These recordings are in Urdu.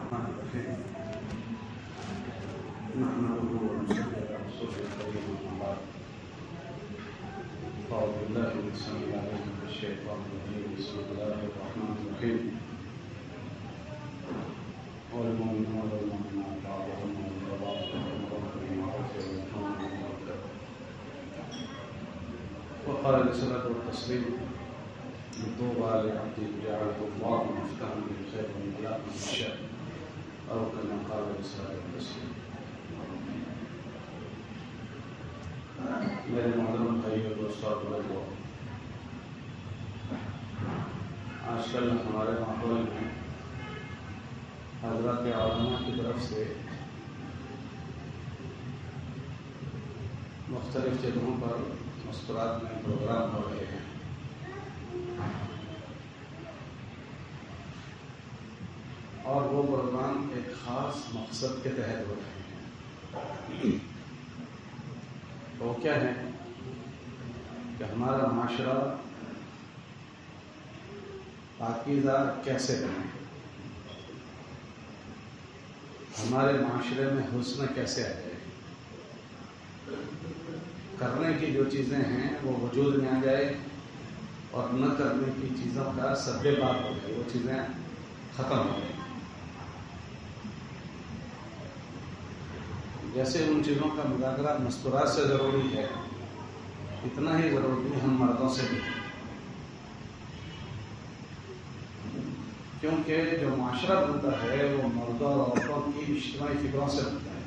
الرحمن الرحيم نحمده ونصلي على رسوله الكريم أما بعد أعوذ بالله من السميع العليم من الشيطان الرجيم بسم الله الرحمن الرحيم والمؤمنون والمؤمنات بعضهم أولياء بعض يأمرون بالمعروف وينهون عن المنكر وقال عليه الصلاة والتسليم طوبى لعبد جعله الله مفتاحا بالخير وملاء بالشر أو كما قال عليه الصلاة والتسليم. میرے محترم بھائیو دوستوں اور بزرگوں، آج کل ہمارے ماحول میں حضرات علماء کی طرف سے مختلف جگہوں پر مسکرات میں پروگرام ہو رہے ہیں. اور وہ پروگرام ایک خاص مقصد کے تحت ہو رہے ہیں. وہ کیا ہے کہ ہمارا معاشرہ پاکیزہ کیسے بنے، ہمارے معاشرے میں حسن کیسے آ جائے، کرنے کی جو چیزیں ہیں وہ وجود میں آ جائے اور نہ کرنے کی چیزوں کا سد بات ہو جائے، وہ چیزیں ختم ہو جائیں. جیسے ان چیزوں کا مذاکرہ مستورات سے ضروری ہے، اتنا ہی ضروری ہم مردوں سے بھی، کیونکہ جو معاشرہ بنتا ہے وہ مردوں اور عورتوں کی اجتماعی فکروں سے بنتا ہے.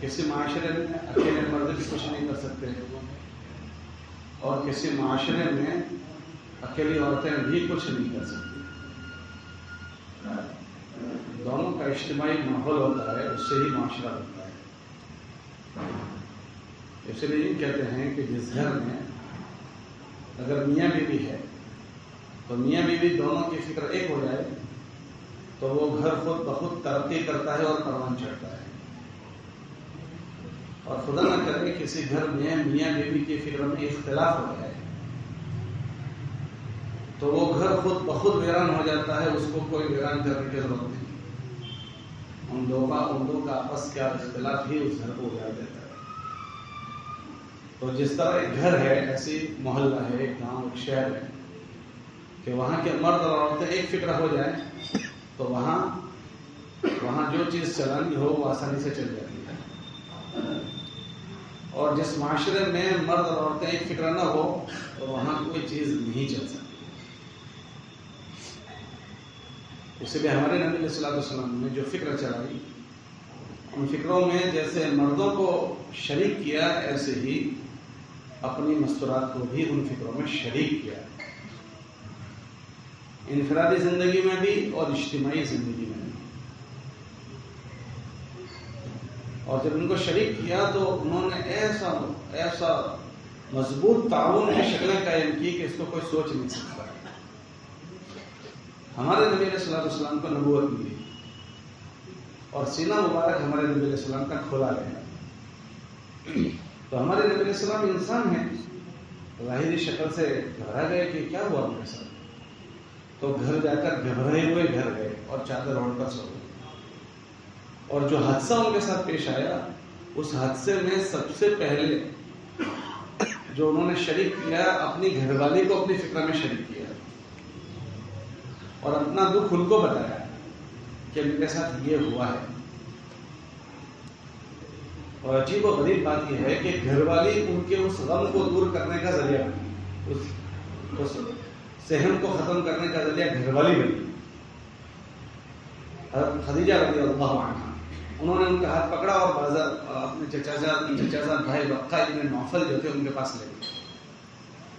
کسی معاشرے میں اکیلے مرد بھی کچھ نہیں کر سکتے اور کسی معاشرے میں اکیلی عورتیں بھی کچھ نہیں کر سکتی. دونوں کا اجتماعی ماحول ہوتا ہے، اس سے ہی معاشرہ بنتا ہے. اس لیے یہ کہتے ہیں کہ جس گھر میں اگر میاں بیوی ہے تو میاں بیوی دونوں کی فکر ایک ہو جائے تو وہ گھر خود بخود ترقی کرتا ہے اور پروان چڑھتا ہے. اور خدا نہ کرے کسی گھر میں میاں بیوی کی فکر میں اختلاف ہو جائے تو وہ گھر خود بخود ویران ہو جاتا ہے، اس کو کوئی ویران کرنے کی ضرورت نہیں. ان دو کا آپس کا اختلاف ہی اس گھر کو اجاڑ دیتا ہے. تو جس طرح ایک گھر ہے، ایسی محلہ ہے، ایک گاؤں، ایک شہر ہے کہ وہاں کے مرد اور عورتیں ایک فکر ہو جائیں تو وہاں جو چیز چلانی ہو وہ آسانی سے چل جاتی ہے. اور جس معاشرے میں مرد اور عورتیں ایک فکر نہ ہو تو وہاں کوئی چیز نہیں چل سکتی. اس لیے ہمارے نبی علیہ الصلوۃ والسلام نے جو فکر چلائی، ان فکروں میں جیسے مردوں کو شریک کیا، ایسے ہی اپنی مستورات کو بھی ان فکروں میں شریک کیا، انفرادی زندگی میں بھی اور اجتماعی زندگی میں بھی. اور جب ان کو شریک کیا تو انہوں نے ایسا مضبوط تعاون کی شکلیں قائم کی کہ اس کو کوئی سوچ نہیں سکتا. ہمارے نبی علیہ الصلوۃ والسلام کو نبوت ملی اور سینہ مبارک ہمارے نبی علیہ السلام کا کھولا گیا. تو ہمارے نبی علیہ السلام انسان ہیں، ظاہری شکل سے گھبرا گئے کہ کیا ہوا ان کے ساتھ. تو گھر جا کر گھبرائے ہوئے گھر گئے اور چادر اوڑھ کر سو گئے. اور جو حادثہ ان کے ساتھ پیش آیا، اس حادثے میں سب سے پہلے جو انہوں نے شریک کیا، اپنی گھر والی کو اپنی فکر میں شریک کیا اور اپنا دکھ ان کو بتایا کہ ان کے ساتھ یہ ہوا ہے. اور عجیب و غریب بات یہ ہے کہ گھر والی ان کے اس غم کو دور کرنے کا ذریعہ بنی، اس صحن کو ختم کرنے کا ذریعہ گھر والی بنی. خدیجہ رضی اللہ عنہا، انہوں نے ان کا ہاتھ پکڑا اور اپنے چچا بھائی ورقہ ابن نوفل جو تھے ان کے پاس لے گئے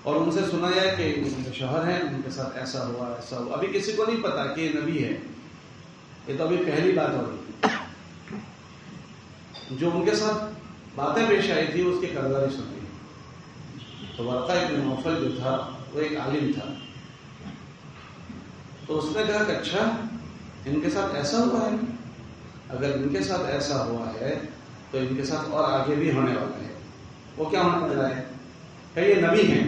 اور ان سے سنایا کہ ان کے شوہر ہیں، ان کے ساتھ ایسا ہوا ایسا ہوا. ابھی کسی کو نہیں پتا کہ یہ نبی ہے، یہ تو ابھی پہلی بات ہو رہی. جو ان کے ساتھ باتیں پیش آئی تھی اس کی قرضداری سنی. تو ورقہ ابن نوفل جو تھا وہ ایک عالم تھا، تو اس نے کہا کہ اچھا ان کے ساتھ ایسا ہوا ہے، اگر ان کے ساتھ ایسا ہوا ہے تو ان کے ساتھ اور آگے بھی ہونے والا ہے. وہ کیا ہونے والا ہے کہ یہ نبی ہیں،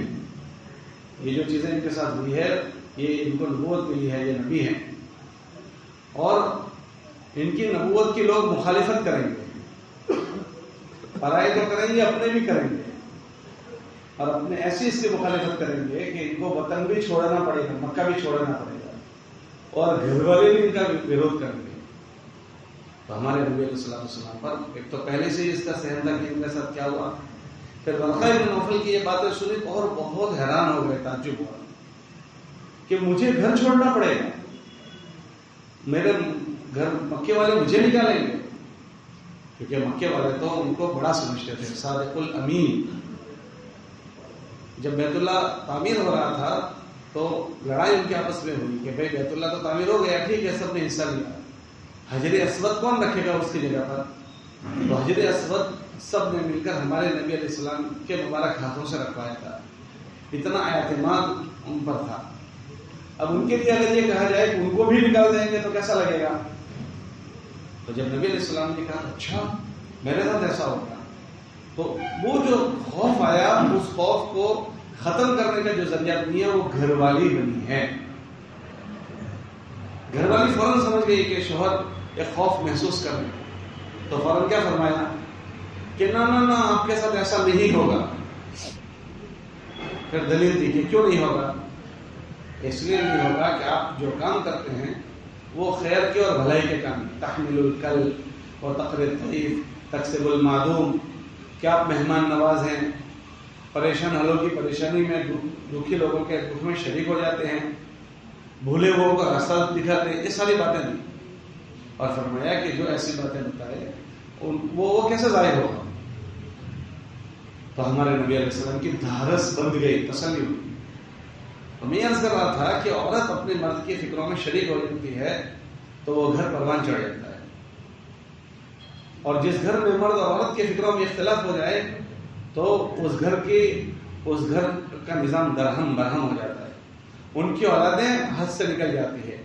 یہ جو چیزیں ان کے ساتھ ہوئی ہے یہ ان کو نبوت ملی ہے، یہ نبی ہیں. اور ان کی نبوت کی لوگ مخالفت کریں گے، پرائے تو کریں گے، اپنے بھی کریں گے، اور اپنے ایسی اس کی مخالفت کریں گے کہ ان کو وطن بھی چھوڑنا پڑے گا، مکہ بھی چھوڑنا پڑے گا، اور گھر والے بھی ان کا وروଧ کریں گے۔ تو ہمارے نبی علیہ الصلوۃ والسلام پر ایک تو پہلے سے ہی اس کا سہن تھا کہ ان کے ساتھ کیا ہوا۔ پھر ورقہ بن نوفل کی یہ باتیں سنی اور بہت حیران ہو گئے، تعجب ہوا کہ مجھے گھر چھوڑنا پڑے گا، میرے گھر مکے والے مجھے نکالیں گے، کیونکہ مکے والے تو ان کو بڑا سمجھتے تھے، صادق الامین۔ جب بیت اللہ تعمیر ہو رہا تھا تو لڑائی ان کے آپس میں ہوئی کہ بھائی بیت اللہ تو تعمیر ہو گیا، ٹھیک ہے، سب نے حصہ لیا، حجر اسود کون رکھے گا اس کی جگہ پر؟ تو حجر اسود سب نے مل کر ہمارے نبی علیہ السلام کے مبارک ہاتھوں سے رکھوایا تھا، اتنا اعتماد ان پر تھا۔ اب ان کے لیے اگر یہ کہا جائے کہ ان کو بھی نکال دیں گے تو کیسا لگے گا؟ تو جب نبی علیہ السلام نے کہا اچھا میرے ساتھ ایسا ہوگا، تو وہ جو خوف آیا، اس خوف کو ختم کرنے کا جو ذریعہ بنی ہے وہ گھر والی بنی ہے۔ گھر والی فوراً سمجھ گئی کہ شوہر ایک خوف محسوس کر رہے، تو فوراً کیا فرمایا کہ نہ نہ نہ آپ کے ساتھ ایسا نہیں ہوگا۔ پھر دلیل دی کہ کیوں نہیں ہوگا؟ اس لیے نہیں ہوگا کہ آپ جو کام کرتے ہیں وہ خیر کے اور بھلائی کے کام، تحمل الکل و تقری الضیف تکسب المعدوم، کہ آپ مہمان نواز ہیں، پریشان حالوں کی پریشانی میں، دکھی لوگوں کے دکھ میں شریک ہو جاتے ہیں، بھولے لوگوں کا راستہ دکھاتے ہیں، یہ ساری باتیں نہیں۔ اور فرمایا کہ جو ایسی باتیں بتائے وہ کیسے ظاہر ہوگا؟ تو ہمارے نبی علیہ السلام کی دھارس بند گئی، تسلی ہوئی۔ تو میں عرض کر رہا تھا کہ عورت اپنے مرد کی فکروں میں شریک ہو جاتی ہے تو وہ گھر پروان چڑھ جاتا ہے، اور جس گھر میں مرد اور عورت کی فکروں میں اختلاف ہو جائے تو اس گھر کا نظام درہم برہم ہو جاتا ہے، ان کی اولادیں حد سے نکل جاتی ہے۔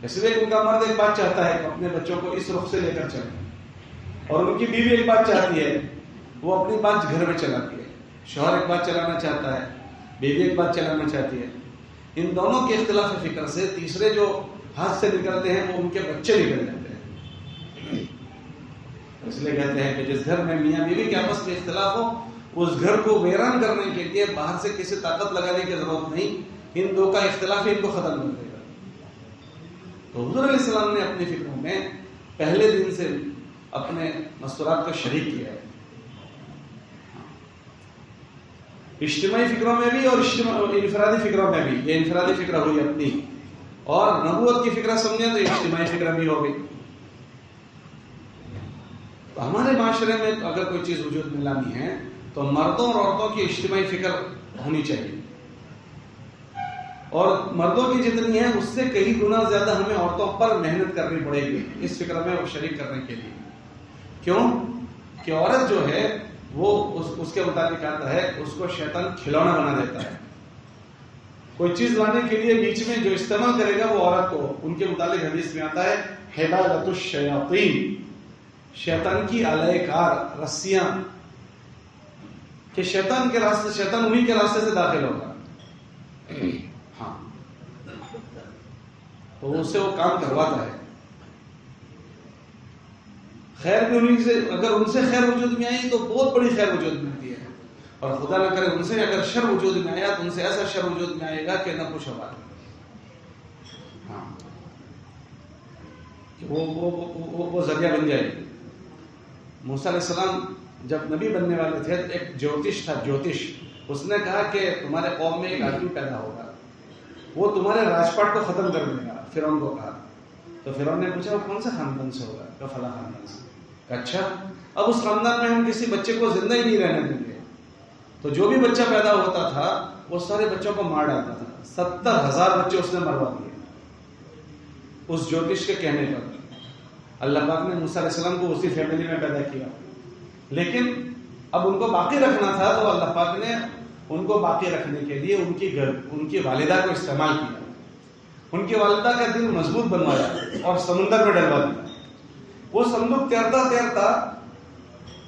اس لیے ان کا مرد ایک بات چاہتا ہے کہ اپنے بچوں کو اس رخ سے لے کر چلیں، اور ان کی بیوی ایک بات چاہتی ہے، وہ اپنی بات گھر میں چلاتی ہے۔ شوہر ایک بات چلانا چاہتا ہے، بیوی ایک بات چلانا چاہتی ہے۔ ان دونوں کے اختلاف فکر سے تیسرے جو ہاتھ سے نکلتے ہیں وہ ان کے بچے نکل جاتے ہیں۔ اس لیے کہتے ہیں کہ جس گھر میں میاں بیوی کے آپس میں اختلاف ہو، اس گھر کو ویران کرنے کے لیے باہر سے کسی طاقت لگانے کی ضرورت نہیں، ان دو کا اختلاف ہی ان کو ختم کر دے گا۔ تو حضور علیہ السلام نے اپنی فکروں میں پہلے دن سے اپنے مستورات کو شریک کیا ہے، اجتماعی فکروں میں بھی اور انفرادی فکروں میں بھی۔ یہ انفرادی فکر ہوئی اپنی، اور نبوت کی فکر سمجھیں تو اجتماعی فکر بھی ہو گئی۔ تو ہمارے معاشرے میں اگر کوئی چیز وجود میں لانی ہے تو مردوں اور عورتوں کی اجتماعی فکر ہونی چاہیے، اور مردوں کی جتنی ہے اس سے کئی گنا زیادہ ہمیں عورتوں پر محنت کرنی پڑے گی اس فکر میں وہ شریک کرنے کے لیے۔ کیوں کہ عورت جو ہے وہ اس کے مطابق آتا ہے، اس کو شیطان کھلونا بنا دیتا ہے۔ کوئی چیز لانے کے لیے بیچ میں جو استعمال کرے گا وہ عورت کو، ان کے متعلق حدیث میں آتا ہے حبالۃ الشیاطین، شیطان کی آلۂ کار، رسیاں، کہ شیطان کے راستے، شیطان انہی کے راستے سے داخل ہوگا۔ ہاں، تو اس سے وہ کام کرواتا ہے۔ خیر بھی انہیں سے، اگر ان سے خیر وجود میں آئی تو بہت بڑی خیر وجود میں آتی ہے، اور خدا نہ کرے ان سے اگر شر وجود میں آیا تو ان سے ایسا شر وجود میں آئے گا کہ نہ پوچھو بات۔ ہاں، وہ ذریعہ بن جائے گی۔ موسیٰ علیہ السلام جب نبی بننے والے تھے تو ایک جوتش تھا، جوتش، اس نے کہا کہ تمہارے قوم میں ایک آدمی پیدا ہوگا، وہ تمہارے راجپاٹ کو ختم کر دے گا۔ فرعون کو کہا، تو فرعون نے پوچھا وہ کون سے خاندان سے ہوگا؟ کہ فلاں خاندان سے۔ اچھا، اب اس خاندان میں ہم کسی بچے کو زندہ ہی نہیں رہنے دیں گے۔ تو جو بھی بچہ پیدا ہوتا تھا وہ سارے بچوں کو مار ڈالتا تھا۔ 70,000 بچے اس نے مروا دیے اس جوتش کے کہنے پر۔ اللہ پاک نے موسیٰ علیہ السلام کو اسی فیملی میں پیدا کیا، لیکن اب ان کو باقی رکھنا تھا تو اللہ پاک نے ان کو باقی رکھنے کے لیے ان کی والدہ کو استعمال کیا، ان کی والدہ کا دل مضبوط بنوایا اور سمندر میں ڈلوا دیا۔ وہ صندوق تیرتا تیرتا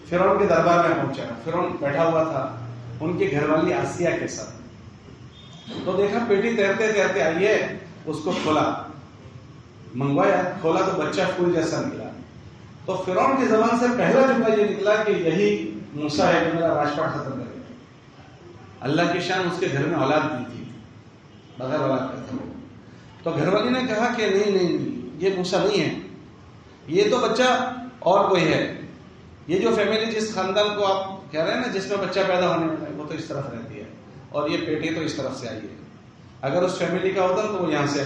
فرعون کے دربار میں پہنچا۔ فرعون بیٹھا ہوا تھا ان کی گھر والی آسیہ کے ساتھ، تو دیکھا پیٹی تیرتے تیرتے آئی ہے، اس کو کھولا منگوایا، کھولا تو بچہ پھول جیسا نکلا. تو فرعون کی زبان سے پہلا جملہ یہ نکلا کہ یہی موسیٰ ہے جو میرا راجپاٹ ختم کرے گا. اللہ کی شان اس کے گھر میں اولاد نہیں تھی، بغیر اولاد کا تھا. تو گھر والی نے کہا کہ نہیں یہ موسیٰ نہیں ہے، یہ تو بچہ اور کوئی ہے. یہ جو فیملی جس خاندان کو آپ کہہ رہے ہیں نا جس میں بچہ پیدا ہونے والا ہے وہ تو اس طرف رہتی ہے اور یہ پیٹی تو اس طرف سے آئی ہے. اگر اس فیملی کا ہوتا تو وہ یہاں سے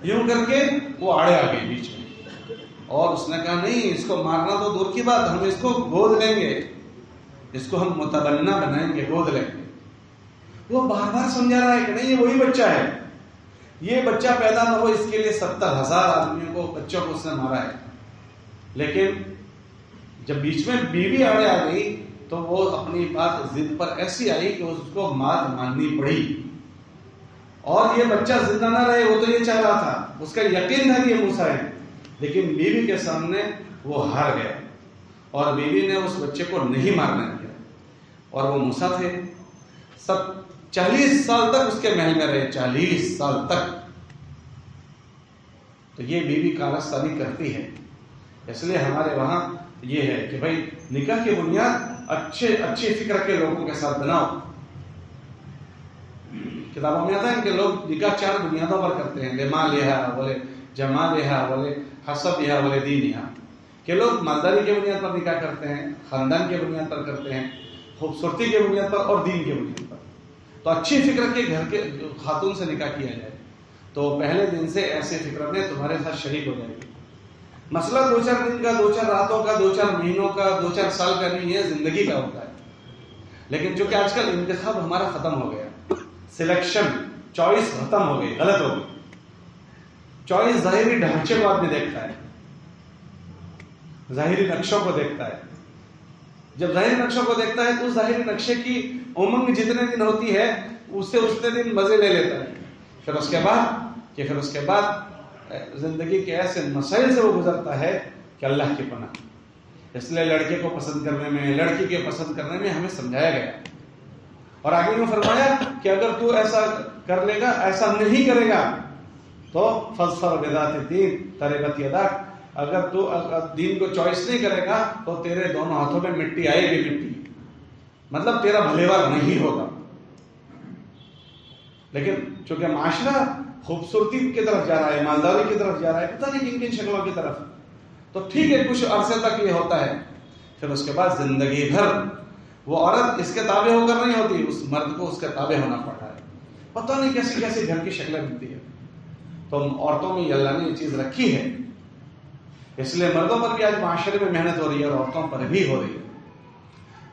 یوں کر کے وہ آڑے آ گئی بیچ میں. اور اس نے کہا نہیں، اس کو مارنا تو دور کی بات، ہم اس کو گود لیں گے، اس کو ہم متبنہ بنائیں گے، گود لیں گے. وہ بار بار سمجھا رہا ہے کہ نہیں یہ وہی بچہ ہے، یہ بچہ پیدا نہ ہو اس کے لیے 70,000 آدمیوں کو، بچوں کو اس نے مارا ہے. لیکن جب بیچ میں بیوی آڑے آ گئی تو وہ اپنی بات ضد پر ایسی آئی کہ اس کو بات ماننی پڑی. اور یہ بچہ زندہ نہ رہے، وہ تو یہ چاہ رہا تھا، اس کا یقین تھا کہ یہ موسیٰ ہے. لیکن بیوی کے سامنے وہ ہار گیا اور بیوی نے اس بچے کو نہیں مارنا دیا. اور وہ موسیٰ تھے، 40 سال تک اس کے محل میں رہے، 40 سال تک. تو یہ بیوی کارستانی کرتی ہے. اس لیے ہمارے وہاں یہ ہے کہ بھائی نکاح کی بنیاد اچھی فکر کے لوگوں کے ساتھ بناؤ. کتابوں میں آتا ہے کہ لوگ نکاح 4 بنیادوں پر کرتے ہیں، لمالہا بولے، جمالہا بولے، حسبہا بولے، دینہا. کہ لوگ مالداری کی بنیاد پر نکاح کرتے ہیں، خاندان کی بنیاد پر کرتے ہیں، خوبصورتی کی بنیاد پر اور دین کی بنیاد پر. تو اچھی فکر کے گھر کے خاتون سے نکاح کیا جائے تو پہلے دن سے ایسے فکر میں تمہارے ساتھ شریک ہو جائے گی. مسئلہ 2-4 دن کا، 2-4 راتوں کا، 2-4 مہینوں کا، 2-4 سال کا نہیں ہے، زندگی کا ہوتا ہے. لیکن چونکہ آج کل انتخاب ہمارا ختم ہو گیا، سلیکشن، چوائس ختم ہو گئی، غلط ہو گئی. چوائس ظاہری ڈھانچے کو آدمی دیکھتا ہے، ظاہری نقشوں کو دیکھتا ہے. جب ظاہری نقشوں کو دیکھتا ہے تو ظاہری نقشے کی امنگ جتنے دن ہوتی ہے اس سے اتنے دن مزے لے لیتا ہے. پھر اس کے بعد زندگی کے ایسے مسائل سے وہ گزرتا ہے کہ اللہ کی پناہ. اس لیے لڑکے کو پسند کرنے میں، لڑکی کے پسند کرنے میں ہمیں سمجھایا گیا. اور آگے میں فرمایا کہ اگر تو ایسا کر لے گا، ایسا نہیں کرے گا تو فاظفر بذات الدین تربت یداک. اگر تو دین کو چوائس نہیں کرے گا تو تیرے دونوں ہاتھوں میں مٹی آئے گی، مٹی مطلب تیرا بھلیوار نہیں ہوگا. لیکن چونکہ معاشرہ خوبصورتی کی طرف جا رہا ہے، مالداری کی طرف جا رہا ہے، پتہ نہیں کن شکلوں کی طرف، تو ٹھیک ہے کچھ عرصے تک یہ ہوتا ہے. پھر اس کے بعد زندگی بھر وہ عورت اس کے تابع ہو کر نہیں ہوتی، اس مرد کو اس کے تابع ہونا پڑ رہا ہے. پتہ نہیں کیسی کیسی گھر کی شکلیں ملتی ہے. تو عورتوں میں اللہ نے یہ چیز رکھی ہے. اس لیے مردوں پر بھی آج معاشرے میں محنت ہو رہی ہے اور عورتوں پر بھی ہو رہی ہے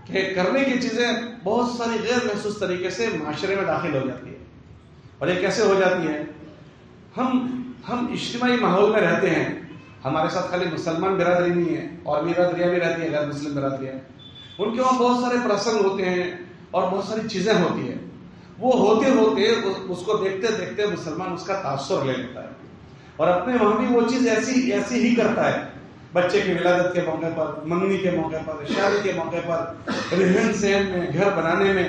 کہ کرنے کی چیزیں بہت ساری غیر محسوس طریقے سے معاشرے میں داخل ہو جاتی ہے. اور یہ کیسے ہو جاتی ہے؟ ہم اجتماعی ماحول میں رہتے ہیں، ہمارے ساتھ خالی مسلمان برادری نہیں ہے، اور برادریاں بھی رہتی ہیں، غیر مسلم برادریاں. ان کے وہاں بہت سارے پرسنگ ہوتے ہیں اور بہت ساری چیزیں ہوتی ہیں. وہ ہوتے ہوتے اس کو دیکھتے دیکھتے مسلمان اس کا تاثر لے لیتا ہے اور اپنے وہاں بھی وہ چیز ایسی ہی کرتا ہے. بچے کی ولادت کے موقع پر، منگنی کے موقع پر، شادی کے موقع پر، رہن سہن میں، گھر بنانے میں،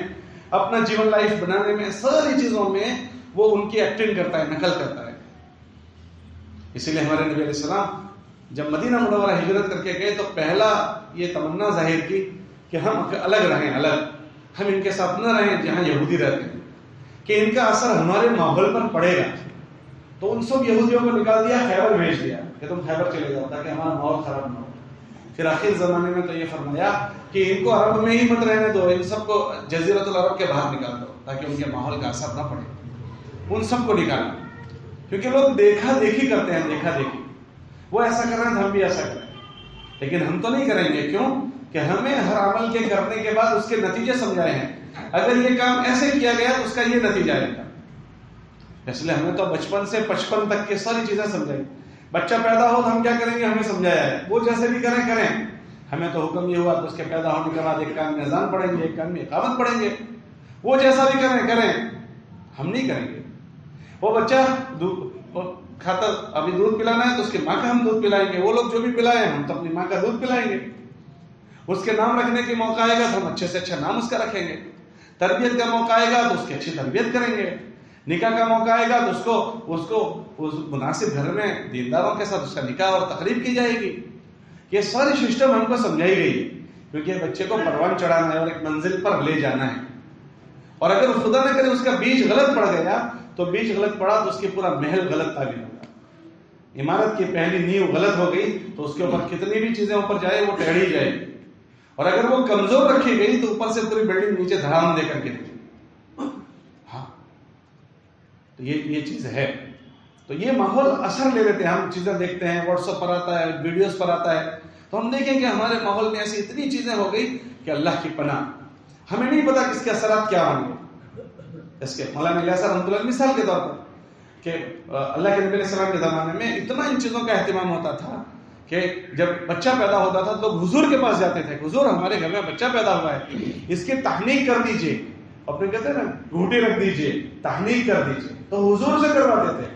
اپنا جیون لائف بنانے میں، ساری چیزوں میں وہ ان کی ایکٹنگ کرتا ہے، نقل کرتا ہے. اسی لیے ہمارے نبی علیہ السلام جب مدینہ منورہ ہجرت کر کے گئے تو پہلا یہ تمنا ظاہر کی کہ ہم الگ رہیں، ہم ان کے ساتھ نہ رہیں جہاں یہودی رہتے ہیں، کہ ان کا اثر ہمارے ماحول پر پڑے گا. تو ان سب یہودیوں کو نکال دیا، خیبر بھیج دیا کہ تم خیبر چلے جاؤ تاکہ ہمارا ماحول خراب نہ ہو. پھر آخر زمانے میں تو یہ فرمایا کہ ان کو عرب میں ہی مت رہنے دو، ان سب کو جزیرۃ العرب کے باہر نکال دو تاکہ ان کے ماحول کا اثر نہ پڑے. ان سب کو نکالا کیونکہ لوگ دیکھا دیکھی کرتے ہیں، دیکھا دیکھی. وہ ایسا کر رہے ہیں تو ہم بھی ایسا کریں، لیکن ہم تو نہیں کریں گے. کیوں کہ ہمیں ہر عمل کے کرنے کے بعد اس کے نتیجے سمجھائے ہیں. اگر یہ کام ایسے کیا گیا تو اس کا یہ نتیجہ آئے گا. اس لیے ہمیں تو بچپن سے 55 تک کی ساری چیزیں سمجھائی. بچہ پیدا ہو تو ہم کیا کریں گے، ہمیں سمجھایا ہے. وہ جیسے بھی کریں. ہمیں تو حکم یہ ہوا کہ اس کے پیدا ہونے کے بعد ایک کان میں اذان پڑھیں گے، ایک کان میں اقامت پڑھیں گے. وہ جیسا بھی کریں، ہم نہیں کریں گے. وہ بچہ کھاتا، ابھی دودھ پلانا ہے تو اس کی ماں کا ہم دودھ پلائیں گے. وہ لوگ جو بھی پلائیں ہم تو اپنی ماں کا دودھ پلائیں گے. اس کے نام رکھنے کے موقع آئے گا تو ہم اچھے سے اچھا نام اس کا رکھیں گے. تربیت کا موقع آئے گا تو اس کی اچھی تربیت کریں گے. نکاح کا موقع آئے گا تو اس کو اس مناسب گھر میں دینداروں کے ساتھ اس کا نکاح اور تقریب کی جائے گی. یہ ساری سسٹم ہم کو سمجھائی گئی ہے کیونکہ بچے کو پروان چڑھانا ہے اور ایک منزل پر لے جانا ہے. اور اگر خدا نہ کرے اس کا بیج غلط پڑ گیا تو بیج غلط پڑا تو اس کے پورا محل غلط تعبیر ہوگا. عمارت کی پہلی نیو غلط ہو گئی تو اس کے اوپر کتنی بھی چیزیں اوپر جائے وہ ٹیڑھی جائے گی. اور اگر وہ کمزور رکھی گئی تو اوپر سے پوری بلڈنگ نیچے دھڑام دے کر کے ہاں تو یہ چیز ہے. تو یہ ماحول اثر لے لیتے ہیں. ہم چیزیں دیکھتے ہیں واٹس ایپ پر آتا ہے, ویڈیوز پر آتا ہے, تو ہم دیکھیں کہ ہمارے ماحول میں ایسی اتنی چیزیں ہو گئی کہ اللہ کی پناہ, ہمیں نہیں پتا کس کے اثرات کیا ہوں گے. اس کے مولانا الیاس رحمۃ اللہ مثال کے طور پر کہ اللہ کے نبی علیہ السلام کے زمانے میں اتنا ان چیزوں کا اہتمام ہوتا تھا کہ جب بچہ پیدا ہوتا تھا تو حضور کے پاس جاتے تھے, حضور ہمارے گھر میں بچہ پیدا ہوا ہے, اس کی تحنیک کر دیجئے, اپنے کہتے ہیں نا گھوٹی رکھ دیجئے, تحنیک کر دیجئے, تو حضور سے کرواتے تھے.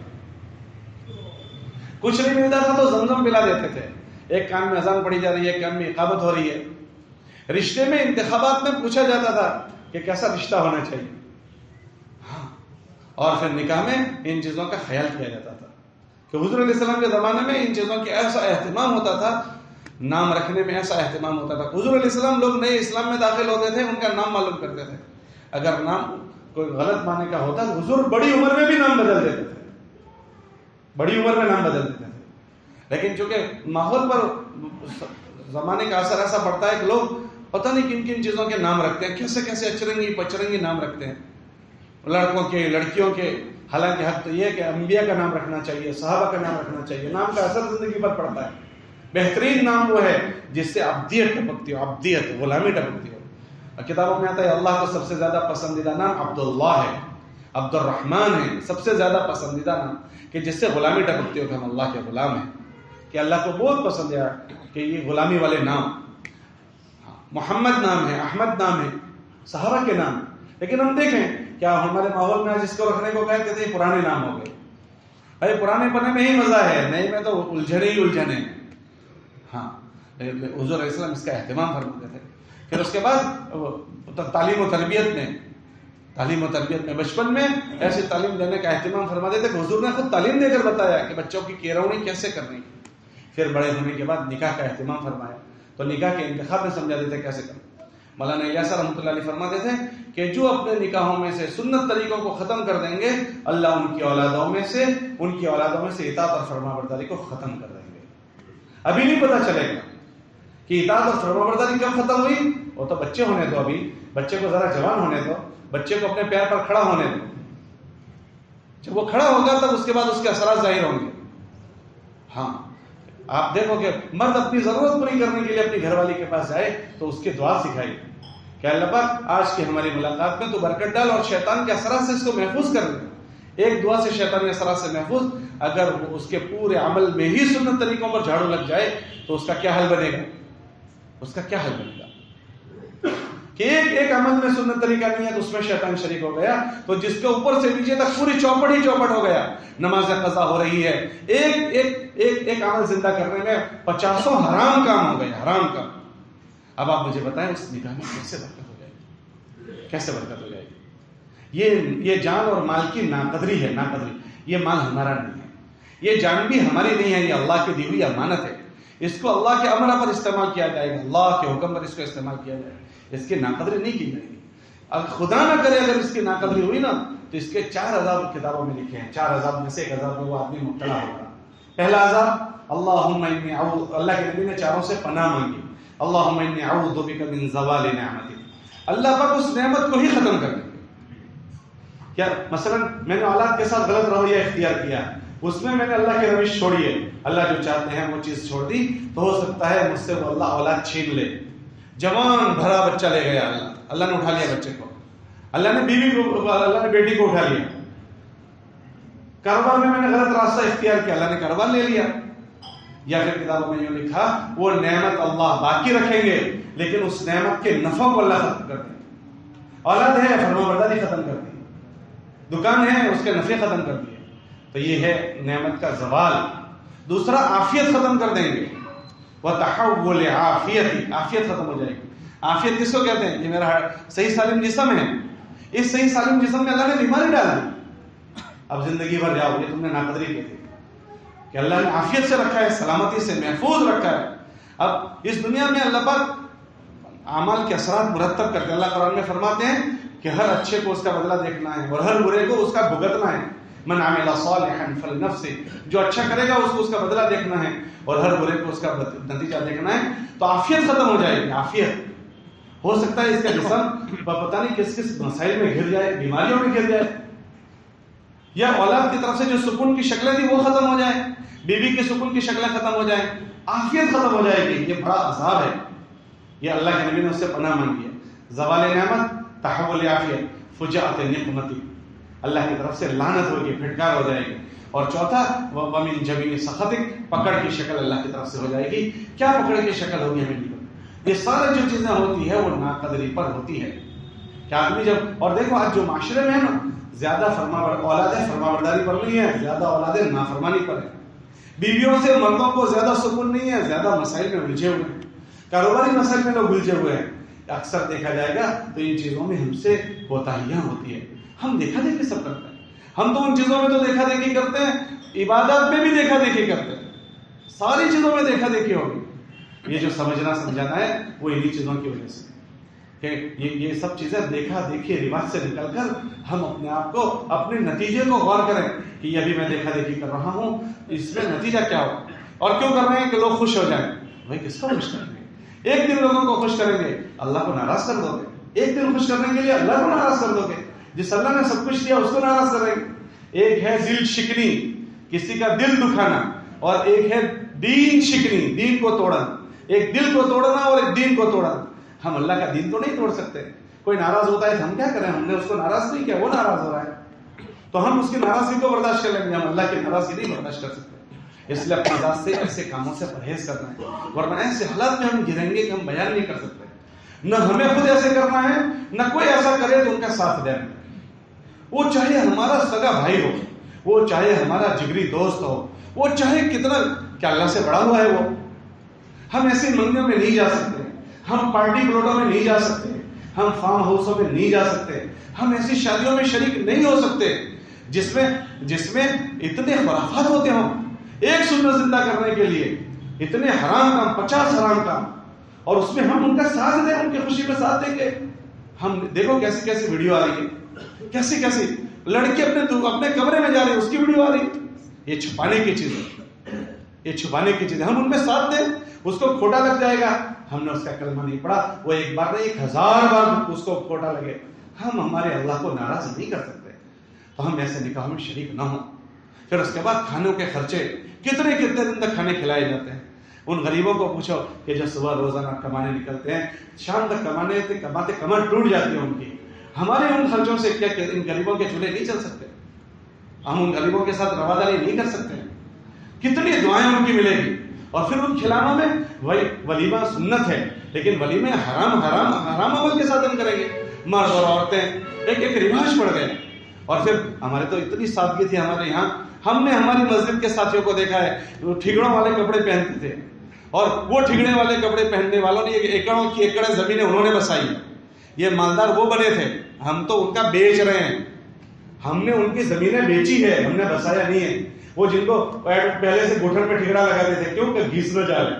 کچھ نہیں ملتا تھا تو زمزم پلا دیتے تھے. ایک کان میں اذان پڑھی جا رہی ہے, ایک کان میں اقامت ہو رہی ہے. رشتے میں انتخابات میں پوچھا جاتا تھا کہ کیسا رشتہ ہونا چاہیے, اور پھر نکاح میں ان چیزوں کا خیال کیا جاتا تھا کہ حضور علیہ السلام کے زمانے میں ان چیزوں کی ایسا اہتمام ہوتا تھا, نام رکھنے میں ایسا اہتمام ہوتا تھا. حضور علیہ السلام لوگ نئے اسلام میں داخل ہوتے تھے, ان کا نام معلوم کرتے تھے. اگر نام کوئی غلط معنی کا ہوتا تو حضور بڑی عمر میں بھی نام بدل دیتے تھے, بڑی عمر میں نام بدل دیتے تھے. لیکن چونکہ ماحول پر زمانے کا اثر ایسا پڑتا ہے کہ لوگ پتہ نہیں کن کن چیزوں کے نام رکھتے ہیں, کیسے کیسے اچرنگی پچرنگی نام رکھتے ہیں لڑکوں کے لڑکیوں کے. حالانکہ حق تو یہ ہے کہ انبیاء کا نام رکھنا چاہیے, صحابہ کا نام رکھنا چاہیے. نام کا اثر زندگی پر پڑتا ہے. بہترین نام وہ ہے جس سے عبدیت ٹپکتی ہو, عبدیت غلامی ٹپکتی ہو. کتابوں میں آتا ہے اللہ کو سب سے زیادہ پسندیدہ نام عبداللہ ہے, عبد الرحمن ہے, سب سے زیادہ پسندیدہ نام کہ جس سے غلامی ٹپکتی ہو کہ ہم اللہ کے غلام ہیں, کہ اللہ کو بہت پسند ہے کہ یہ غلامی والے نام. محمد نام ہے, احمد نام ہے, صحابہ کے نام. لیکن ہم دیکھیں کیا ہمارے ماحول میں جس کو رکھنے کو کہتے تھے پرانے نام ہو گئے. ارے پرانے پنے میں ہی مزہ ہے, نئے میں تو الجھنے ہی الجھنے. ہاں حضور علیہ السلام اس کا اہتمام فرماتے تھے. پھر اس کے بعد تعلیم و تربیت میں بچپن میں ایسی تعلیم دینے کا اہتمام فرماتے تھے کہ حضور نے خود تعلیم دے کر بتایا کہ بچوں کی کیرونی کیسے کرنی. پھر بڑے ہونے کے بعد نکاح کا اہتمام فرمایا تو نکاح کے انتخاب میں سمجھا دیتے کیسے کرنا. مولانا الیاس رحمۃ اللہ علیہ فرماتے تھے کہ جو اپنے نکاحوں میں سے سنت طریقوں کو ختم کر دیں گے, اللہ ان کی اولادوں میں سے اطاعت اور فرما برداری کو ختم کر دیں گے. ابھی نہیں پتہ چلے گا کہ اطاعت اور فرما برداری کب ختم ہوئی. وہ تو بچے ہونے دو, ابھی بچے کو ذرا جوان ہونے دو, بچے کو اپنے پیر پر کھڑا ہونے دو. جب وہ کھڑا ہوگا تب اس کے بعد اس کے اثرات ظاہر ہوں گے. ہاں آپ دیکھو کہ مرد اپنی ضرورت پوری کرنے کے لیے اپنی گھر والی کے پاس جائے تو اس کی دعا سکھائی کہ اللہ پاک آج کی ہماری ملاقات میں تو برکت ڈال اور شیطان کے اثرات سے اس کو محفوظ کر دے. ایک دعا سے شیطانی اثرات سے محفوظ. اگر اس کے پورے عمل میں ہی سنت طریقوں پر جھاڑو لگ جائے تو اس کا کیا حل بنے گا, کہ ایک عمل میں سنت طریقہ نہیں ہے تو اس میں شیطان شریک ہو گیا, تو جس کے اوپر سے نیچے تک پوری چوپڑ ہی چوپٹ ہو گیا. نماز قضا ہو رہی ہے, ایک عمل زندہ کرنے میں 50 حرام کام ہو گئے, حرام کام. اب آپ مجھے بتائیں اس نکاح میں کیسے برکت ہو جائے گی. یہ جان اور مال کی ناقدری ہے, یہ مال ہمارا نہیں ہے, یہ جان بھی ہماری نہیں ہے, یہ اللہ کی دی ہوئی امانت ہے. اس کو اللہ کے امر پر استعمال کیا جائے گا, اللہ کے حکم پر اس کو استعمال کیا جائے گا. اس کی ناقدری نہیں کی جائے گی. اگر خدا نہ کرے اگر اس کی ناقدری ہوئی نا تو اس کے 4 عذاب کتابوں میں لکھے ہیں. 4 عذاب میں سے ایک عذاب میں وہ آدمی مبتلا ہوگا. پہلا عذاب اللہ کے نبی نے 4 سے پناہ مانگی. اللہم انی اعوذ بک من زوال نعمتک. اللہ پاک اس نعمت کو ہی ختم کر دے. کیا مثلا میں نے اولاد کے ساتھ غلط رویہ اختیار کیا, اس میں نے اللہ کی روش چھوڑی ہے, اللہ جو چاہتے ہیں وہ چیز چھوڑ دی, تو ہو سکتا ہے مجھ سے وہ اللہ اولاد چھین لے. جوان بھرا بچہ لے گیا اللہ نے اٹھا لیا بچے کو, اللہ نے بیوی کو, اللہ نے بیٹی کو اٹھا لیا. کاروبار میں نے غلط راستہ اختیار کیا, اللہ نے کاروبار لے لیا. یا پھر کتابوں میں یوں لکھا وہ نعمت اللہ باقی رکھیں گے لیکن اس نعمت کے نفع کو اللہ ختم کر دیں گے. اولاد ہے, فرما برداری ختم کر دی, دکان ہے, اس کے نفع ختم کر دیے. تو یہ ہے نعمت کا زوال. دوسرا عافیت ختم کر دیں گے. وتحول عافیت ختم ہو جائے گی. عافیت کس کو کہتے ہیں؟ یہ میرا صحیح سالم جسم ہے, اس صحیح سالم جسم میں اللہ نے بیماری ڈال دی. اب زندگی بھر جاؤ، یہ تم نے ناقدری کی تھی کہ اللہ نے عافیت سے رکھا ہے، سلامتی سے محفوظ رکھا ہے. اب اس دنیا میں اللہ پاک اعمال کے اثرات مرتب کرتے ہیں. اللہ قرآن میں فرماتے ہیں کہ ہر اچھے کو اس کا بدلہ دیکھنا ہے اور ہر برے کو اس کا بھگتنا ہے. من عمل صالحا فلنفسه، جو اچھا کرے گا اس کو اس کا بدلہ دیکھنا ہے اور ہر برے کو اس کا نتیجہ دیکھنا ہے. تو عافیت ختم ہو جائے گی. عافیت ہو سکتا ہے اس کا جسم پتہ نہیں کس کس مسائل میں گھر جائے، بیماریوں میں گھر جائے، یا اولاد کی طرف سے جو سکون کی شکلیں تھی وہ ختم ہو جائیں، بیوی کی سکون کی شکلیں ختم ہو جائیں، عافیت ختم ہو جائے گی. یہ بڑا عذاب ہے. یہ اللہ کے نبی نے اس سے پناہ مانگی ہے. زوال نعمت، تحول عافیت، فجاءت نقمتی، اللہ کی طرف سے لعنت ہوگی، پھٹکار ہو جائے گی. اور چوتھا ومن جبین سخطک، پکڑ کی شکل اللہ کی طرف سے ہو جائے گی. کیا پکڑ کی شکل ہوگی ہمیں نہیں پتہ. یہ سارے جو چیزیں ہوتی ہے وہ ناقدری پر ہوتی ہے کہ آدمی جب، اور دیکھو آج جو معاشرے میں ہے نا، زیادہ اولادیں فرمانبرداری پر نہیں ہے، زیادہ اولادیں نافرمانی پر ہیں. بیویوں سے مردوں کو زیادہ سکون نہیں ہے، زیادہ مسائل میں الجھے ہوئے ہیں، کاروباری مسائل میں لوگ الجھے ہوئے ہیں. اکثر دیکھا جائے گا تو ان چیزوں میں ہم سے کوتاہیاں ہوتی ہیں. ہم دیکھا دیکھی سب کرتے ہیں. ہم تو ان چیزوں میں تو دیکھا دیکھی کرتے ہیں، عبادت میں بھی دیکھا دیکھی کرتے ہیں، ساری چیزوں میں دیکھا دیکھی ہوگی. یہ جو سمجھنا سمجھانا ہے وہ انہی چیزوں کی وجہ سے کہ یہ سب چیزیں دیکھا دیکھی رواج سے نکل کر ہم اپنے آپ کو، اپنے نتیجے کو غور کریں کہ یہ ابھی میں دیکھا دیکھی کر رہا ہوں، اس میں نتیجہ کیا ہو اور کیوں کر رہے ہیں کہ لوگ خوش ہو جائیں. بھائی کس کو خوش کریں گے؟ ایک دن لوگوں کو خوش کریں گے، اللہ کو ناراض کر دو گے. ایک دن خوش کرنے کے لیے اللہ کو ناراض کر دو گے. جس اللہ نے سب کچھ دیا اس کو ناراض کریں گے. ایک ہے دل شکنی، کسی کا دل دکھانا، اور ایک ہے دین شکنی، دین کو توڑنا. ایک دل کو توڑنا اور ایک دین کو توڑنا. ہم اللہ کا دین تو نہیں توڑ سکتے. کوئی ناراض ہوتا ہے تو ہم کیا کریں؟ ہم نے اس کو ناراض نہیں کیا، وہ ناراض ہو رہا ہے تو ہم اس کی ناراضگی کو برداشت کر لیں گے. ہم اللہ کی ناراضگی نہیں برداشت کر سکتے. اس لیے اپنی ذات سے ایسے کاموں سے پرہیز کرنا ہے، ورنہ ایسے حالات میں ہم گریں گے کہ ہم بیان نہیں کر سکتے. نہ ہمیں خود ایسے کرنا ہے، نہ کوئی ایسا کرے تو ان کا ساتھ دینا. وہ چاہے ہمارا سگا بھائی ہو، وہ چاہے ہمارا جگری دوست ہو، وہ چاہے کتنا کیا اللہ سے بڑا ہوا ہے وہ. ہم ایسی منگیوں میں نہیں جا سکتے، ہم پارٹی پلاٹوں میں نہیں جا سکتے، ہم فارم ہاؤسوں میں نہیں جا سکتے، ہم ایسی شادیوں میں شریک نہیں ہو سکتے جس میں اتنے خرافات ہوتے ہوں. ایک سنت زندہ کرنے کے لیے اتنے حرام کام، 50 حرام کام، اور اس میں ہم ان کا ساتھ دیں، ان کی خوشی میں ساتھ دیں گے. ہم دیکھو کیسی کیسی ویڈیو آ رہی ہے، کیسی کیسی لڑکی اپنے کمرے میں جا رہی ہے، اس کی ویڈیو آ رہی ہے. یہ چھپانے کی چیز ہے، یہ چھپانے کی چیز ہے. ہم ان میں ساتھ دیں، اس کو کھوٹا لگ جائے گا. ہم نے اس کا کلمہ نہیں پڑھا، وہ ایک بار نہیں 1000 بار اس کو کھوٹا لگے. ہم ہمارے اللہ کو ناراض نہیں کر سکتے، تو ہم ایسے نکاح میں شریک نہ ہوں. پھر اس کے بعد کھانوں کے خرچے، کتنے دن تک کھانے کھلائے جاتے ہیں. ان غریبوں کو پوچھو کہ جو صبح روزانہ کمانے نکلتے ہیں، شام تک کماتے کمر ٹوٹ جاتی ہے ان کی. ہمارے ان خرچوں سے کیا ان غریبوں کے چولہے نہیں چل سکتے؟ ہم ان غریبوں کے ساتھ رواداری نہیں کر سکتے؟ کتنی دعائیں ان کی ملے گی. اور پھر ان کھلانوں میں ولیمہ سنت ہے، لیکن ولیمے حرام عمل کے ساتھ ہم کریں گے. مرد اور عورتیں ایک رواج پڑ گئے. اور پھر ہمارے تو اتنی سادگی تھی ہمارے یہاں، ہم نے ہماری مسجد کے ساتھیوں کو دیکھا ہے وہ ٹھگڑوں والے کپڑے پہنتے تھے، اور وہ ٹھگڑے والے کپڑے پہننے والوں نے ایکڑوں کی ایکڑ زمینیں انہوں نے بسائی. یہ مالدار وہ بنے تھے، ہم تو ان کا بیچ رہے ہیں. ہم نے ان کی زمینیں بیچی ہے، ہم نے بسایا نہیں ہے. وہ جن کو پہلے سے گھٹن پہ ٹھگڑا لگاتے تھے، کیوں کہ گھیس نہ جائے،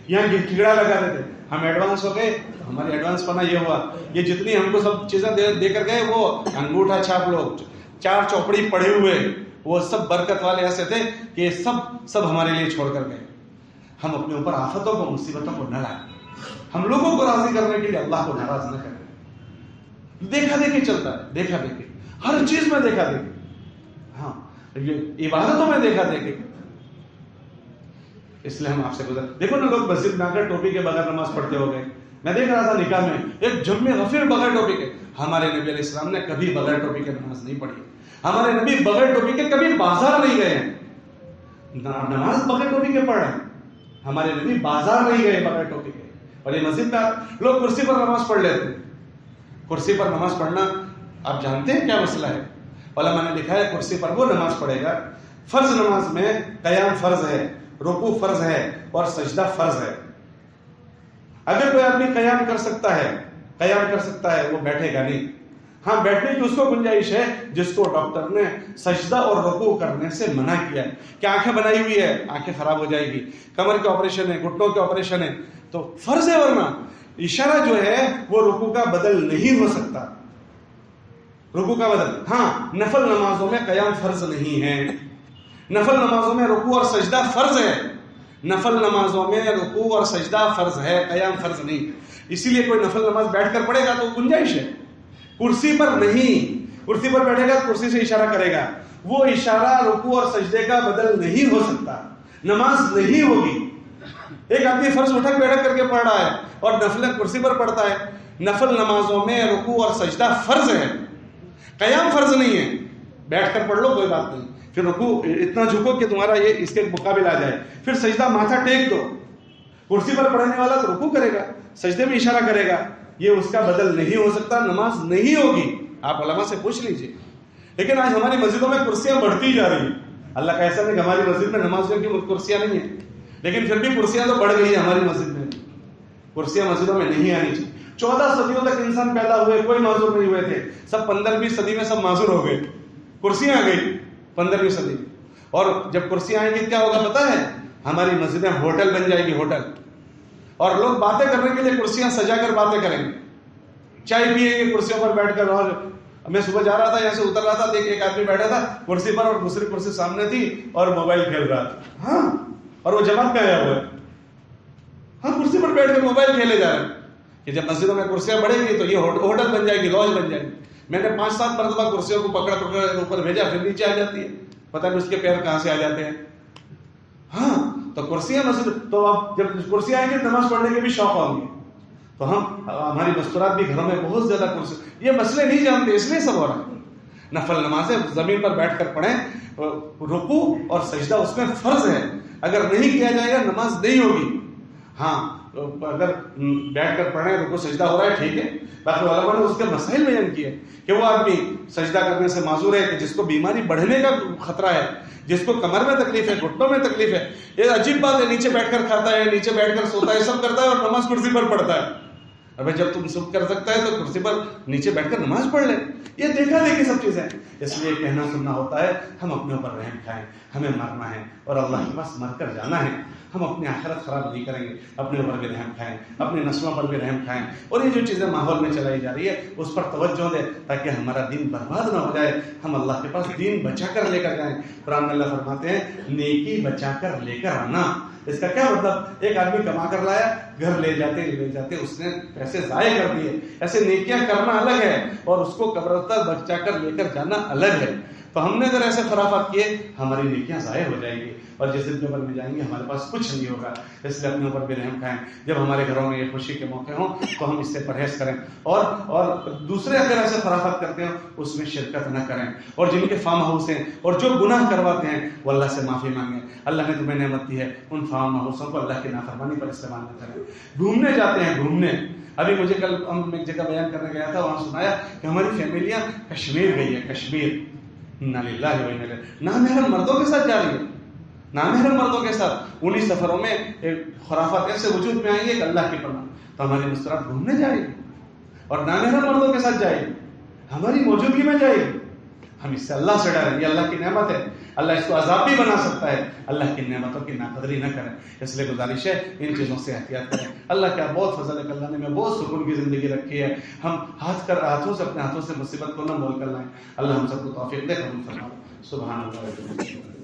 یہاں ٹھگڑا لگاتے تھے. ہم ایڈوانس ہو گئے، ہماری ایڈوانس پنا یہ ہوا. یہ جتنی ہم کو سب چیزیں دے کر گئے، وہ انگوٹھا چھاپ لوگ، 4 چوپڑی پڑے ہوئے، وہ سب برکت والے ایسے تھے کہ یہ سب ہمارے لیے چھوڑ کر گئے. ہم اپنے اوپر آفتوں کو، مصیبتوں کو نہ لائیں. ہم لوگوں کو راضی کرنے کے لیے اللہ کو ناراض نہ کریں. دیکھا دیکھی چلتا ہے، دیکھا دیکھی ہر چیز میں دیکھا دیکھی. ہاں عبادتوں میں دیکھا دیکھی. اس لیے ہم آپ سے گزر دیکھو نا، لوگ مسجد میں آ کر ٹوپی کے بغیر نماز پڑھتے ہو گئے. میں دیکھ رہا تھا نکاح میں ایک جمع غفیر بغیر ٹوپی کے. ہمارے نبی علیہ السلام نے کبھی بغیر ٹوپی کے نماز نہیں پڑھی. ہمارے نبی بغیر ٹوپی کے کبھی بازار نہیں گئے ہیں. نماز بغیر ٹوپی کے پڑھ رہے ہیں. ہمارے نبی بازار نہیں گئے بغیر ٹوپی کے. اور یہ مسجد میں لوگ کرسی پر نماز پڑھ لیتے ہیں. کرسی پر نماز پڑھنا آپ جانتے ہیں کیا مسئلہ ہے؟ علماء نے لکھا ہے کرسی پر وہ نماز پڑھے گا، فرض نماز میں قیام فرض ہے، رکوع فرض ہے اور سجدہ فرض ہے. اگر کوئی آدمی قیام کر سکتا ہے وہ بیٹھے گا نہیں. ہاں بیٹھنے کی اس کو گنجائش ہے جس کو ڈاکٹر نے سجدہ اور رکوع کرنے سے منع کیا ہے کہ آنکھیں بنائی ہوئی ہے، آنکھیں خراب ہو جائے گی، کمر کے آپریشن ہے، گھٹنوں کے آپریشن ہے، تو فرض ہے، ورنہ اشارہ جو ہے وہ رکوع کا بدل نہیں ہو سکتا، رکوع کا بدل۔ ہاں نفل نمازوں میں قیام فرض نہیں ہے، نفل نمازوں میں رکوع اور سجدہ فرض ہے، نفل نمازوں میں رکوع اور سجدہ فرض ہے، قیام فرض نہیں۔ اسی لیے کوئی نفل نماز بیٹھ کر پڑھے گا تو گنجائش ہے، کرسی پر نہیں، کرسی پر بیٹھے گا کرسی سے اشارہ کرے گا، وہ اشارہ رکوع اور سجدے کا بدل نہیں ہو سکتا، نماز نہیں ہوگی۔ ایک آدمی فرض اٹھک بیٹھک کر کے پڑھ رہا ہے اور نفل کرسی پر پڑھتا ہے، نفل نمازوں میں رکوع اور سجدہ فرض ہے، قیام فرض نہیں ہے۔ بیٹھ کر پڑھ لو کوئی بات نہیں، پھر رکوع اتنا جھکو کہ تمہارا یہ اس کے مقابل آ جائے، پھر سجدہ ماتھا ٹیک دو۔ کرسی پر پڑھنے والا تو رکوع کرے گا، سجدے میں اشارہ کرے گا، یہ اس کا بدل نہیں ہو سکتا، نماز نہیں ہوگی۔ آپ علماء سے پوچھ لیجئے۔ لیکن آج ہماری مسجدوں میں کرسیاں بڑھتی جا رہی ہیں، اللہ کا ایسا نہیں کہ ہماری مسجد میں نمازیوں کی کرسیاں نہیں ہیں، لیکن پھر بھی کرسیاں تو بڑھ گئی ہیں ہماری مسجد میں، کرسیاں مسجدوں میں نہیں آنی چاہیے۔ 14 صدیوں تک انسان پیدا ہوئے کوئی معذور نہیں ہوئے تھے، سب 15ویں صدی میں سب معذور ہو گئے، کرسیاں آ گئی 15ویں صدی میں، اور جب کرسیاں آئیں گی کیا ہوگا پتہ ہے؟ ہماری مسجدیں ہوٹل بن جائے گی، ہوٹل، اور لوگ باتیں کرنے کے لیے کرسیاں سجا کر باتیں کریں گے، چائے پیئیں گے کرسیوں پر بیٹھ کر۔ اور میں صبح جا رہا تھا، یہاں سے اتر رہا تھا، دیکھ ایک آدمی بیٹھا تھا کرسی پر اور دوسری کرسی سامنے تھی اور موبائل کھیل رہا تھا، ہاں، اور وہ جماعت میں آیا ہوا ہے، ہاں، کرسی پر بیٹھ کر موبائل کھیلے جا رہے ہیں۔ کہ جب مسجدوں میں کرسیاں بڑھیں گی تو یہ ہوٹل بن جائے گی، لاج بن جائے گی۔ میں نے 5-7 مرتبہ کرسیوں کو پکڑ اوپر بھیجا، پھر نیچے آ جاتی ہے، پتہ نہیں اس کے پیر کہاں سے آ جاتے ہیں۔ ہاں تو کرسیاں مسجد، تو اب جب کرسیاں آئیں گی نماز پڑھنے کے بھی شوق ہوں گے، تو ہماری مستورات بھی گھروں میں بہت زیادہ کرسی، یہ مسئلے نہیں جانتے اس لیے سب ہو رہا ہے۔ نفل نمازیں زمین پر بیٹھ کر پڑھیں، رکوع اور سجدہ اس میں فرض ہے، اگر نہیں کیا جائے گا نماز نہیں ہوگی۔ ہاں اگر بیٹھ کر پڑھیں، رکوع سجدہ ہو رہا ہے ٹھیک ہے، باقی علماء نے اس کے مسائل بیان کیے کہ وہ آدمی سجدہ کرنے سے معذور ہے کہ جس کو بیماری بڑھنے کا خطرہ ہے، جس کو کمر میں تکلیف ہے، گھٹنوں میں تکلیف ہے۔ یہ عجیب بات ہے، نیچے بیٹھ کر کھاتا ہے، نیچے بیٹھ کر سوتا ہے، سب کرتا ہے، اور نماز کرسی پر پڑھتا ہے۔ ابھی جب تم سب کر سکتا ہے تو کرسی پر نیچے بیٹھ کر نماز پڑھ لے۔ یہ دیکھا دیکھی سب چیزیں، اس لیے کہنا سننا ہوتا ہے، ہم اپنے اوپر رحم کھائیں، ہمیں مرنا ہے اور اللہ کے پاس مر کر جانا ہے، ہم اپنی آخرت خراب نہیں کریں گے، اپنے اوپر بھی رحم کھائیں، اپنی نسلوں پر بھی رحم کھائیں، اور یہ جو چیزیں ماحول میں چلائی جا رہی ہے اس پر توجہ دیں تاکہ ہمارا دین برباد نہ ہو جائے، ہم اللہ کے پاس دین بچا کر لے کر جائیں۔ قرآن میں اللہ فرماتے ہیں نیکی بچا کر لے کر آنا۔ اس کا کیا مطلب؟ ایک آدمی کما کر لایا، گھر لے جاتے اس نے پیسے ضائع کر دیے۔ ایسے نیکیاں کرنا الگ ہے اور اس کو قبر تک بچا کر لے کر جانا الگ ہے۔ تو ہم نے اگر ایسے خرافات کیے ہماری نیکیاں ضائع ہو جائیں گی اور جس دن قبر میں جائیں گے ہمارے پاس کچھ نہیں ہوگا۔ اس لیے اپنے اوپر بھی رحم کھائیں، جب ہمارے گھروں میں یہ خوشی کے موقع ہوں تو ہم اس سے پرہیز کریں، اور دوسرے اگر ایسے خرافات کرتے ہیں اس میں شرکت نہ کریں، اور جن کے فارم ہاؤس ہیں اور جو گناہ کرواتے ہیں وہ اللہ سے معافی مانگیں۔ اللہ نے تمہیں نعمت دی ہے، ان فارم ہاؤسوں کو اللہ کی نافرمانی پر استعمال نہ کریں۔ گھومنے جاتے ہیں، گھومنے، ابھی مجھے کل ہم ایک جگہ بیان کرنے گیا تھا، وہاں سنایا کہ ہماری فیملیاں کشمیر گئی ہے، کشمیر، انا للہ و انا الیہ، نامحرم مردوں کے ساتھ جا رہی ہے، نامحرم مردوں کے ساتھ۔ انہی سفروں میں خرافات ایسے وجود میں آئی ہے کہ اللہ کی پناہ، تو ہماری مستورات گھومنے جائے گی اور نامحرم مردوں کے ساتھ جائے گی، ہماری موجودگی میں جائے گی۔ ہم اس سے اللہ سے ڈریں، یہ اللہ کی نعمت ہے، اللہ اس کو عذاب بھی بنا سکتا ہے، اللہ کی نعمتوں کی ناقدری نہ کریں۔ اس لیے گزارش ہے ان چیزوں سے احتیاط کریں۔ اللہ کا بہت فضل ہے کہ اللہ نے ہمیں بہت سکون کی زندگی رکھی ہے، ہم ہاتھوں سے اپنے ہاتھوں سے مصیبت کو نہ مول کر لائیں۔ اللہ ہم سب کو توفیق دے، قبول فرمائے۔ سبحان اللہ۔